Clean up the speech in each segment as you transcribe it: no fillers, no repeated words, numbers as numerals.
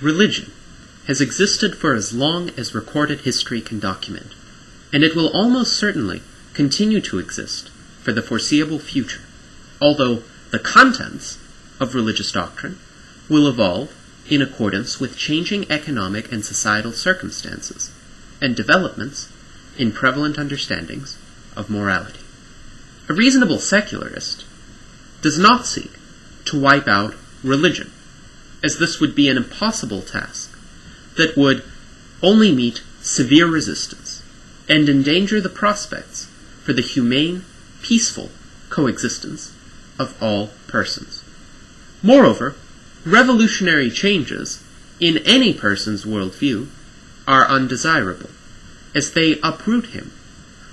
Religion has existed for as long as recorded history can document, and it will almost certainly continue to exist for the foreseeable future, although the contents of religious doctrine will evolve in accordance with changing economic and societal circumstances and developments in prevalent understandings of morality. A reasonable secularist does not seek to wipe out religion, as this would be an impossible task that would only meet severe resistance and endanger the prospects for the humane, peaceful coexistence of all persons. Moreover, revolutionary changes in any person's worldview are undesirable, as they uproot him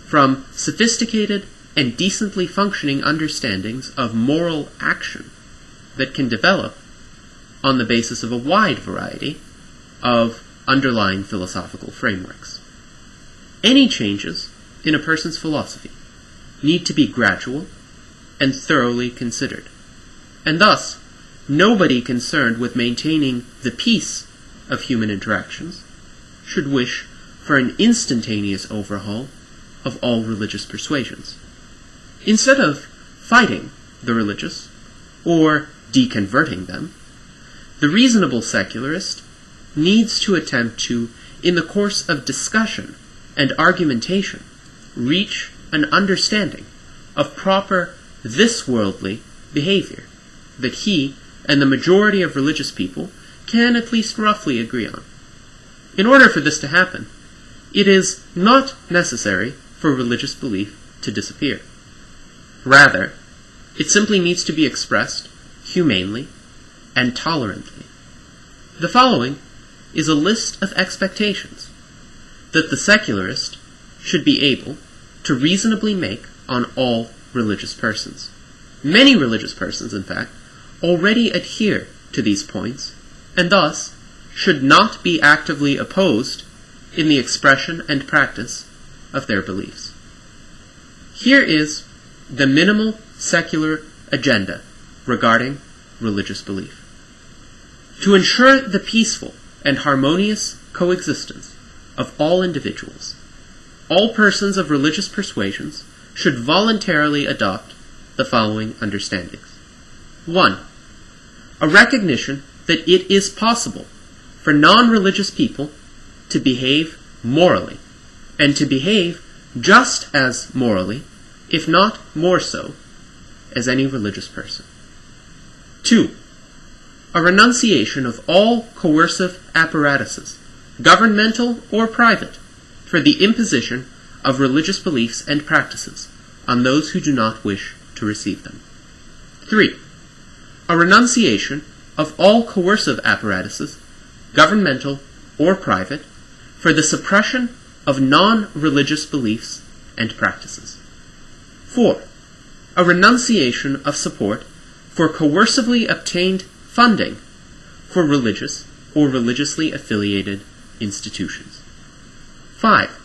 from sophisticated and decently functioning understandings of moral action that can develop on the basis of a wide variety of underlying philosophical frameworks. Any changes in a person's philosophy need to be gradual and thoroughly considered, and thus nobody concerned with maintaining the peace of human interactions should wish for an instantaneous overhaul of all religious persuasions. Instead of fighting the religious or deconverting them, the reasonable secularist needs to attempt to, in the course of discussion and argumentation, reach an understanding of proper this-worldly behavior that he and the majority of religious people can at least roughly agree on. In order for this to happen, it is not necessary for religious belief to disappear. Rather, it simply needs to be expressed humanely and tolerantly. The following is a list of expectations that the secularist should be able to reasonably make on all religious persons. Many religious persons, in fact, already adhere to these points, and thus should not be actively opposed in the expression and practice of their beliefs. Here is the minimal secular agenda regarding religious belief. To ensure the peaceful and harmonious coexistence of all individuals, all persons of religious persuasions should voluntarily adopt the following understandings. 1. A recognition that it is possible for non-religious people to behave morally, and to behave just as morally, if not more so, as any religious person. 2. A renunciation of all coercive apparatuses, governmental or private, for the imposition of religious beliefs and practices on those who do not wish to receive them. 3. A renunciation of all coercive apparatuses, governmental or private, for the suppression of non-religious beliefs and practices. 4. A renunciation of support for coercively obtained funding for religious or religiously affiliated institutions. 5.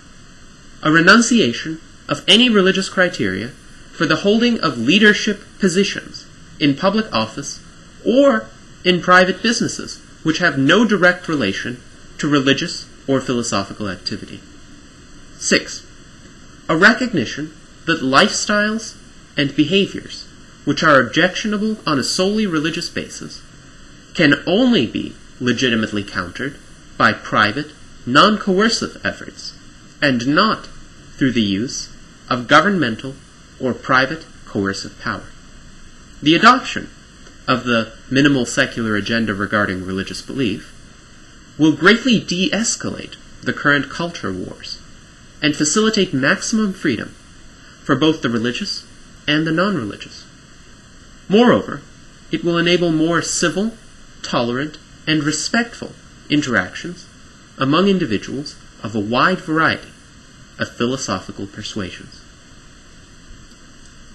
A renunciation of any religious criteria for the holding of leadership positions in public office or in private businesses which have no direct relation to religious or philosophical activity. 6. A recognition that lifestyles and behaviors which are objectionable on a solely religious basis can only be legitimately countered by private, non-coercive efforts, and not through the use of governmental or private coercive power. The adoption of the minimal secular agenda regarding religious belief will greatly de-escalate the current culture wars and facilitate maximum freedom for both the religious and the non-religious. Moreover, it will enable more civil, tolerant, and respectful interactions among individuals of a wide variety of philosophical persuasions.